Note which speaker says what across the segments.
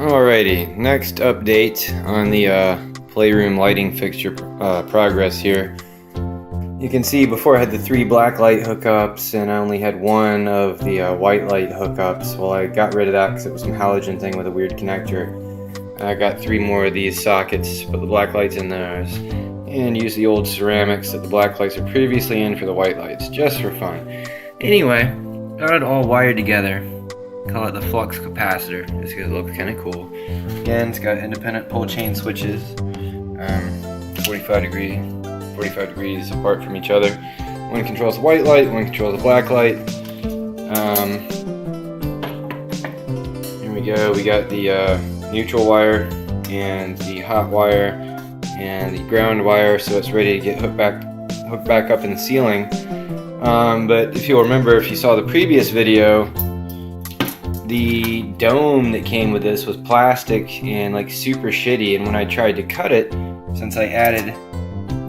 Speaker 1: Alrighty, next update on the playroom lighting fixture progress here. You can see before I had the 3 black light hookups and I only had 1 of the white light hookups. Well, I got rid of that because it was some halogen thing with a weird connector. I got 3 more of these sockets, put the black lights in those, and use the old ceramics that the black lights are previously in for the white lights, just for fun. Anyway, got it all wired together. Call it the flux capacitor, just because it looks kind of cool. Again, it's got independent pull chain switches, 45 degrees apart from each other. One controls the white light, one controls the black light. Here we go, we got the neutral wire and the hot wire and the ground wire, so it's ready to get hooked back up in the ceiling. But if you'll remember, if you saw the previous video, the dome that came with this was plastic and like super shitty, and when I tried to cut it, since I added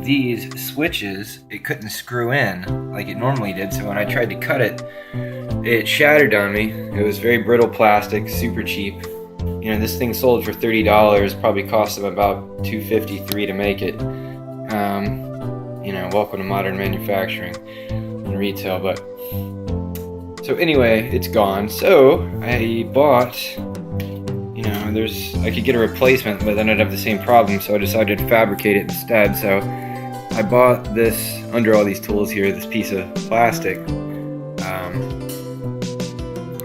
Speaker 1: these switches, it couldn't screw in like it normally did, so when I tried to cut it, it shattered on me. It was very brittle plastic, super cheap. You know, this thing sold for $30, probably cost them about $253 to make it. You know, welcome to modern manufacturing and retail, but so anyway, it's gone. So I bought, you know, I could get a replacement, but then I'd have the same problem, so I decided to fabricate it instead. So I bought this, under all these tools here, this piece of plastic. I don't know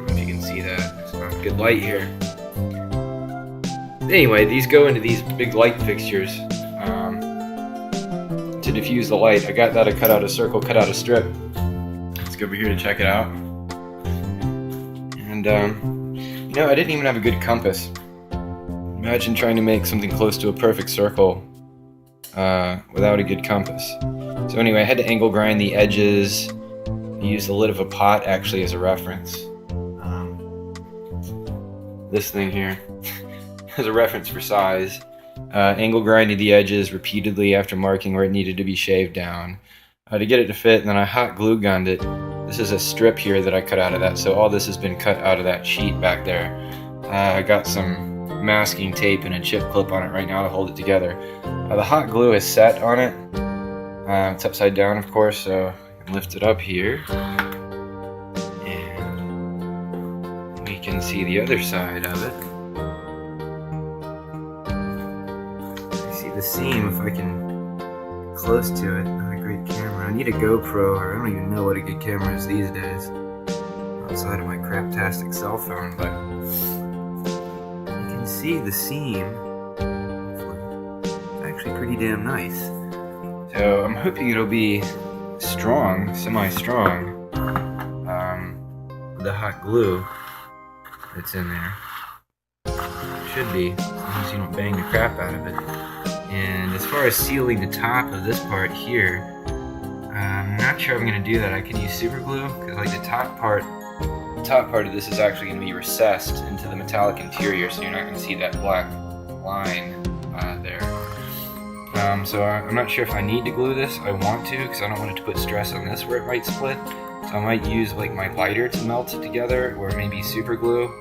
Speaker 1: if you can see that. It's not good light here. Anyway, these go into these big light fixtures to diffuse the light. I got that, I cut out a circle, cut out a strip. Let's go over here to check it out. And you know, I didn't even have a good compass. Imagine trying to make something close to a perfect circle without a good compass. So anyway, I had to angle grind the edges. I used the lid of a pot actually as a reference. This thing here as a reference for size. Angle grinded the edges repeatedly after marking where it needed to be shaved down to get it to fit, and then I hot glue gunned it. This is a strip here that I cut out of that, so all this has been cut out of that sheet back there. I got some masking tape and a chip clip on it right now to hold it together. The hot glue is set on it. It's upside down, of course, so I can lift it up here. And we can see the other side of it. I see the seam if I can get close to it. Not a great camera. I need a GoPro, or I don't even know what a good camera is these days, outside of my craptastic cell phone, but you can see the seam. It's actually pretty damn nice. So I'm hoping it'll be strong, semi-strong, with the hot glue that's in there. It should be, as long as you don't bang the crap out of it. And as far as sealing the top of this part here, I'm not sure I'm going to do that. I could use super glue, because like the top part of this is actually going to be recessed into the metallic interior, so you're not going to see that black line there. So I'm not sure if I need to glue this. I want to, because I don't want it to put stress on this where it might split. So I might use like my lighter to melt it together, or maybe super glue.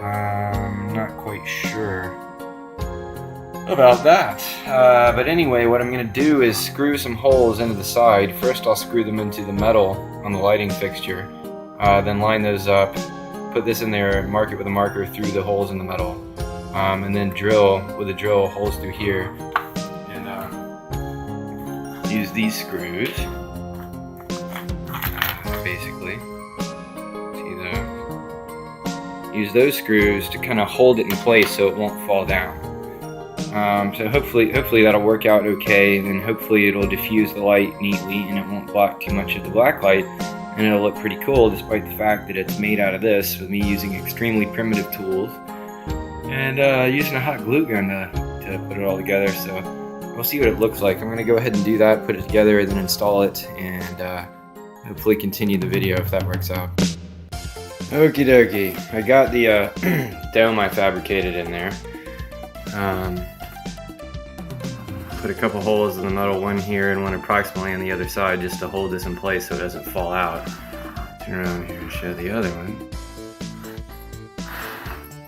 Speaker 1: I'm not quite sure about that. But anyway, what I'm going to do is screw some holes into the side. First I'll screw them into the metal on the lighting fixture, then line those up, put this in there, mark it with a marker through the holes in the metal, and then drill with a drill holes through here, and use these screws, basically. See those? Use those screws to kind of hold it in place so it won't fall down. So hopefully that'll work out okay, and then hopefully it'll diffuse the light neatly and it won't block too much of the black light, and it'll look pretty cool despite the fact that it's made out of this, with me using extremely primitive tools and using a hot glue gun to put it all together. So we'll see what it looks like. I'm going to go ahead and do that, put it together, and then install it, and hopefully continue the video if that works out. Okie dokie, I got the dome I fabricated in there. Put a couple holes in the metal, one here and one approximately on the other side, just to hold this in place so it doesn't fall out. Turn around here and show the other one.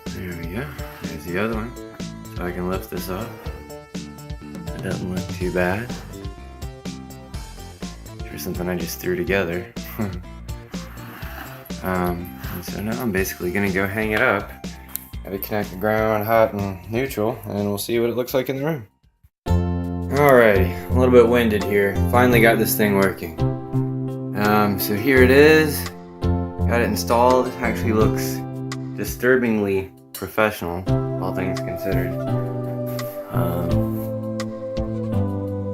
Speaker 1: There we go. There's There's the other one. So I can lift this up. It doesn't look too bad. For something I just threw together. And so now I'm basically gonna go hang it up. Have it connect the ground, hot, and neutral, and we'll see what it looks like in the room. Alrighty, a little bit winded here. Finally got this thing working. So here it is. Got it installed. It actually looks disturbingly professional, all things considered.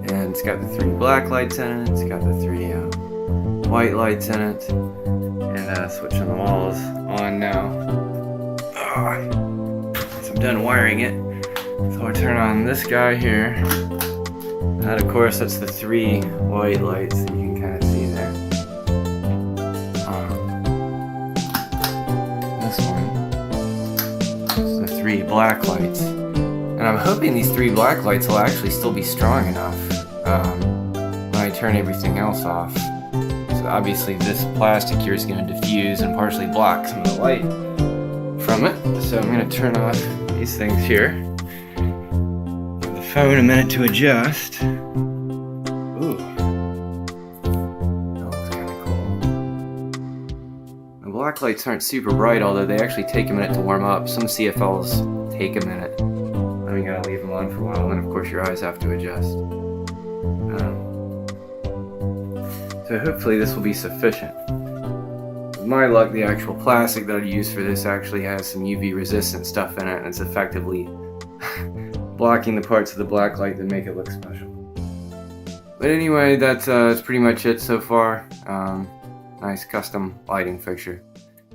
Speaker 1: And it's got the 3 black lights in it. It's got the 3 white lights in it. And switching the walls on now. So I'm done wiring it. So I'll turn on this guy here. And of course that's the 3 white lights that you can kind of see there. This one is the 3 black lights. And I'm hoping these 3 black lights will actually still be strong enough when I turn everything else off. So obviously this plastic here is going to diffuse and partially block some of the light from it. So I'm going to turn off these things here. Give the phone a minute to adjust. Ooh, that looks kind of cool. The black lights aren't super bright, although they actually take a minute to warm up. Some CFLs take a minute. Then we gotta leave them on for a while, and then of course your eyes have to adjust. So hopefully this will be sufficient. With my luck, the actual plastic that I use for this actually has some UV resistant stuff in it, and it's effectively blocking the parts of the black light that make it look special. But anyway, that's pretty much it so far. Nice custom lighting fixture.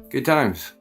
Speaker 1: Good times.